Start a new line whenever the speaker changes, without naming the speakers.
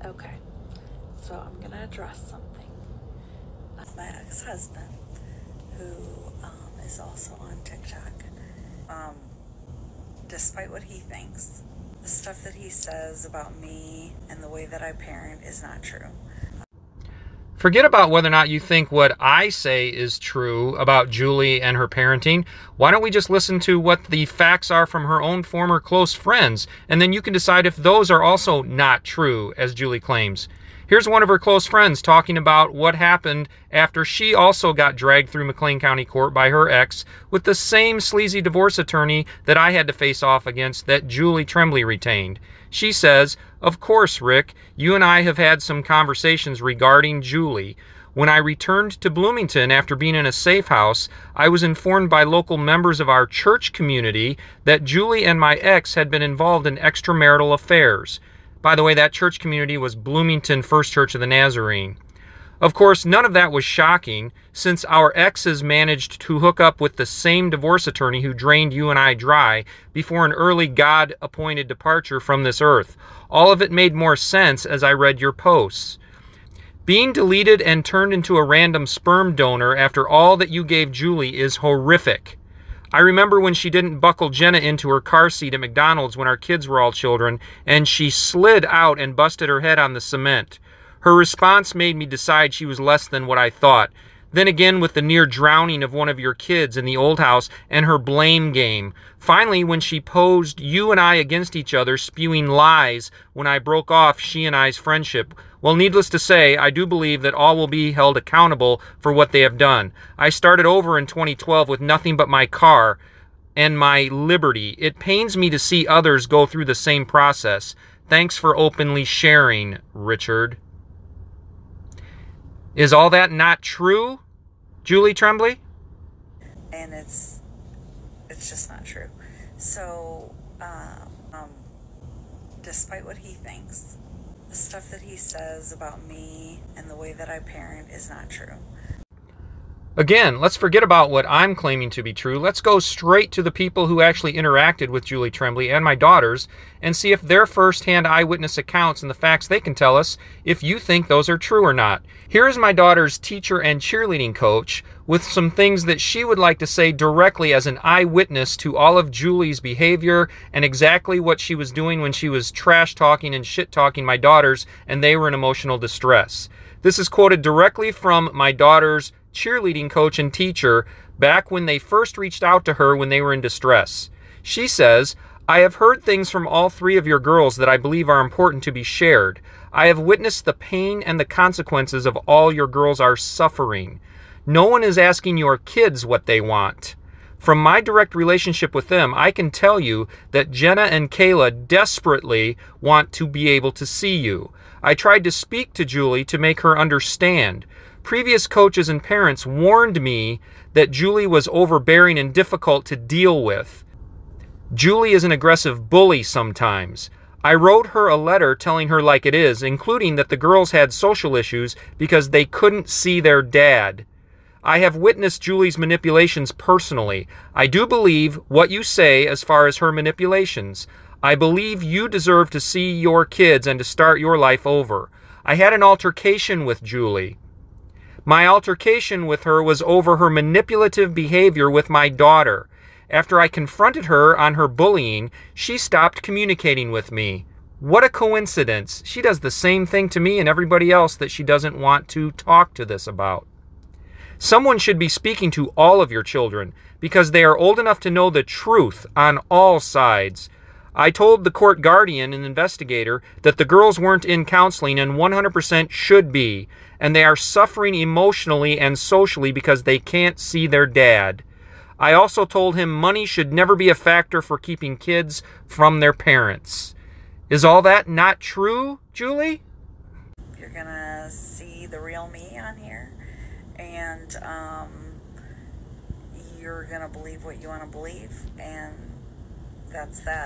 Okay, so I'm gonna address something. My ex-husband, who is also on TikTok, despite what he thinks, the stuff that he says about me and the way that I parent is not true.
Forget about whether or not you think what I say is true about Julie and her parenting. Why don't we just listen to what the facts are from her own former close friends, and then you can decide if those are also not true, as Julie claims. Here's one of her close friends talking about what happened after she also got dragged through McLean County Court by her ex with the same sleazy divorce attorney that I had to face off against that Julie Tremblay retained. She says, "Of course, Rick, you and I have had some conversations regarding Julie. When I returned to Bloomington after being in a safe house, I was informed by local members of our church community that Julie and my ex had been involved in extramarital affairs." By the way, that church community was Bloomington First Church of the Nazarene. Of course, none of that was shocking, since our exes managed to hook up with the same divorce attorney who drained you and I dry before an early God-appointed departure from this earth. All of it made more sense as I read your posts. Being deleted and turned into a random sperm donor after all that you gave Julie is horrific. I remember when she didn't buckle Jenna into her car seat at McDonald's when our kids were all children, and she slid out and busted her head on the cement. Her response made me decide she was less than what I thought. Then again with the near drowning of one of your kids in the old house and her blame game. Finally, when she posed you and I against each other, spewing lies when I broke off she and I's friendship. Well, needless to say, I do believe that all will be held accountable for what they have done. I started over in 2012 with nothing but my car and my liberty. It pains me to see others go through the same process. Thanks for openly sharing, Richard. Is all that not true, Julie Tremblay?
And it's just not true. So, despite what he thinks, the stuff that he says about me and the way that I parent is not true.
Again, let's forget about what I'm claiming to be true. Let's go straight to the people who actually interacted with Julie Tremblay and my daughters and see if their first-hand eyewitness accounts and the facts they can tell us if you think those are true or not. Here is my daughter's teacher and cheerleading coach with some things that she would like to say directly as an eyewitness to all of Julie's behavior and exactly what she was doing when she was trash-talking and shit-talking my daughters and they were in emotional distress. This is quoted directly from my daughter's cheerleading coach and teacher back when they first reached out to her when they were in distress. She says, "I have heard things from all three of your girls that I believe are important to be shared. I have witnessed the pain and the consequences of all your girls are suffering. No one is asking your kids what they want. From my direct relationship with them, I can tell you that Jenna and Kayla desperately want to be able to see you. I tried to speak to Julie to make her understand. Previous coaches and parents warned me that Julie was overbearing and difficult to deal with. Julie is an aggressive bully sometimes. I wrote her a letter telling her like it is, including that the girls had social issues because they couldn't see their dad. I have witnessed Julie's manipulations personally. I do believe what you say as far as her manipulations. I believe you deserve to see your kids and to start your life over. I had an altercation with Julie. My altercation with her was over her manipulative behavior with my daughter. After I confronted her on her bullying, she stopped communicating with me. What a coincidence. She does the same thing to me and everybody else that she doesn't want to talk to this about. Someone should be speaking to all of your children because they are old enough to know the truth on all sides. I told the court guardian and investigator that the girls weren't in counseling and 100% should be, and they are suffering emotionally and socially because they can't see their dad. I also told him money should never be a factor for keeping kids from their parents. Is all that not true, Julie?
You're gonna see the real me on here, and you're gonna believe what you want to believe, and that's that.